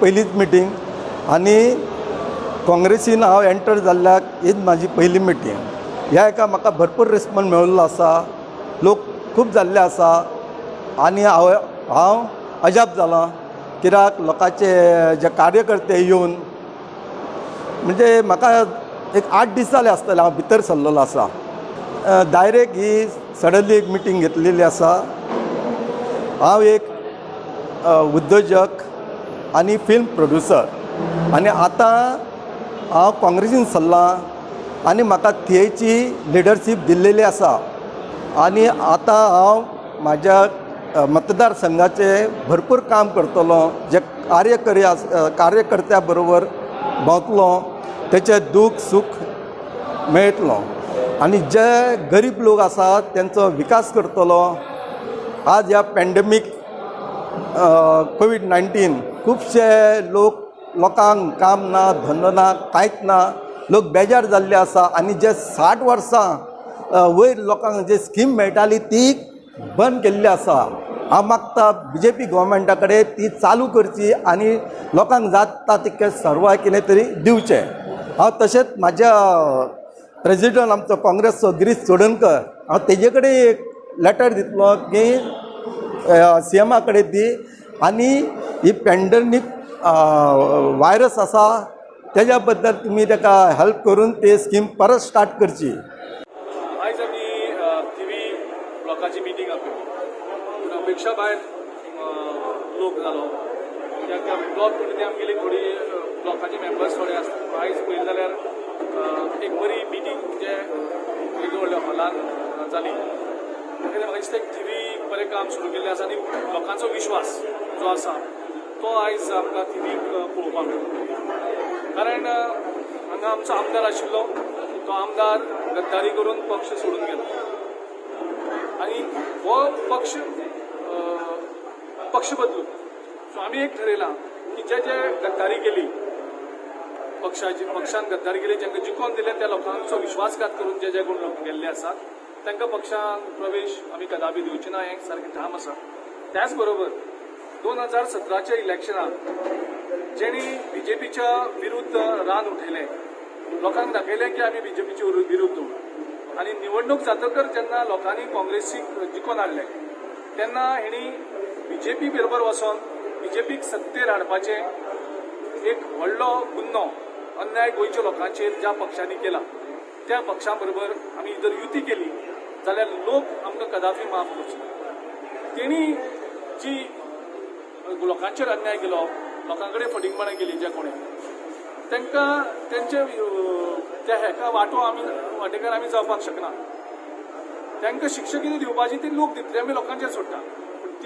पहिलीच मिटींग आणि काँग्रेसीन हांव एंटर जाल्ल्याक हीच म्हाजी पहिली मिटींग. ह्या हाका म्हाका भरपूर रिस्पॉन्स मेळिल्लो आसा, लोक खूब जाल्ले आसा आनी हांव अजाप जालां कित्याक लोकांचे जे कार्यकर्ते येवन म्हणजे म्हाका एक 8 दीस जाले आसतले हांव भितर सरलेलो आसा. डायरेक्ट ही सडनली एक मिटींग घेतलेली आसा. हांव एक उद्योजक आणि फिल्म प्रोड्युसर आणि आता हांव काँग्रेसीन सरलां आणि म्हाका थंयची लिडरशीप दिल्लेली आसा आणि आता हांव म्हाज्या मतदारसंघाचे भरपूर काम करतलो. जे कार्यकर्त्या बरोबर भोंवतलो, तेचे दूख सूख मेळटलो आणि जे गरीब लोक आसा तेंचो विकास करतलो. आज ह्या पॅन्डेमीक कोविड-19 खुबशे लोकांक काम ना, धंदो ना, कांयच ना. लोक बेजार जाल्ले आसा आणि जे 60 वर्सां वयर लोकांक जे स्कीम मेळटाली ती बंद केल्ली आसा. हांव मागता BJP गव्हर्मेंटा कडेन ती चालू करची आणि लोकांक जाता तितकें सर्वाय कितें तरी दिवचें. हांव तशेंच म्हाज्या प्रेजिडंट आमचो काँग्रेसचो गिरीश चोडणकर हांव तेजे कडेन एक लेटर दितलो की CMA कडेन दी आणि ही पॅन्डेमीक वायरस आसा तेज्या बद्दल तुमी ताका हेल्प करून ते स्कीम परत स्टार्ट करची. आयज आमी TV ब्लॉकाची मिटींग आपयली पूण अपेक्षा भायर लोक जालो कित्याक ब्लॉक म्हणटा ती आमगेली थोडी ब्लॉकाची मेंबर्स थोडे आसता. आयज पळयलें जाल्यार एक बरी मिटींग जे व्हडल्या व्हडल्या हॉलान जाली. म्हाका दिसता TV बरें काम सुरू केल्लें आसा आनी लोकांचो विश्वास जो आसा तो आयज आमकां TVक पळोवपाक मेळटा. कारण हांगा आमचो आमदार आशिल्लो तो आमदार गद्दारी करून पक्ष सोडून गेलो आनी हो पक्ष बदलून सो आमी एक ठरयलां की जे गद्दारी केली पक्षान गद्दारी केली जांकां जिखोवन दिले त्या लोकांचो विश्वासघात करून जे कोण लोक गेल्ले आसात तांकां पक्षान प्रवेश आमी कदापि दिवचे ना. हें सारकें ठाम आसा. त्याच बरोबर 2017च्या इलेक्शनाक जेणी BJPच्या विरुद्ध रान उठयलें, लोकांक दाखयलें की आमी BJPचे विरुद्ध आनी निवडणूक जातकर जेन्ना लोकांनी काँग्रेसीक जिखोवन हाडलें तेन्ना हेणी BJP बरोबर वचोन BJPक सत्तेर हाडपाचें एक व्हडलो गुन्नो अन्याय गोंयच्या लोकांचेर ज्या पक्षांनी केला त्या पक्षां बरोबर आमी जर युती केली जाल्यार लोक आमकां कदापि माफ करचे ना. तेणी जी लोकांचेर अन्याय केलो, लोकां कडेन फटिंगपणां केली जे कोणें तांकां तेंचे त्या हेका वांटेकार आमी जावपाक शकना. तांकां शिक्षा कितें दिवपाची ती लोक दितले आमी लोकांचेर सोडटा.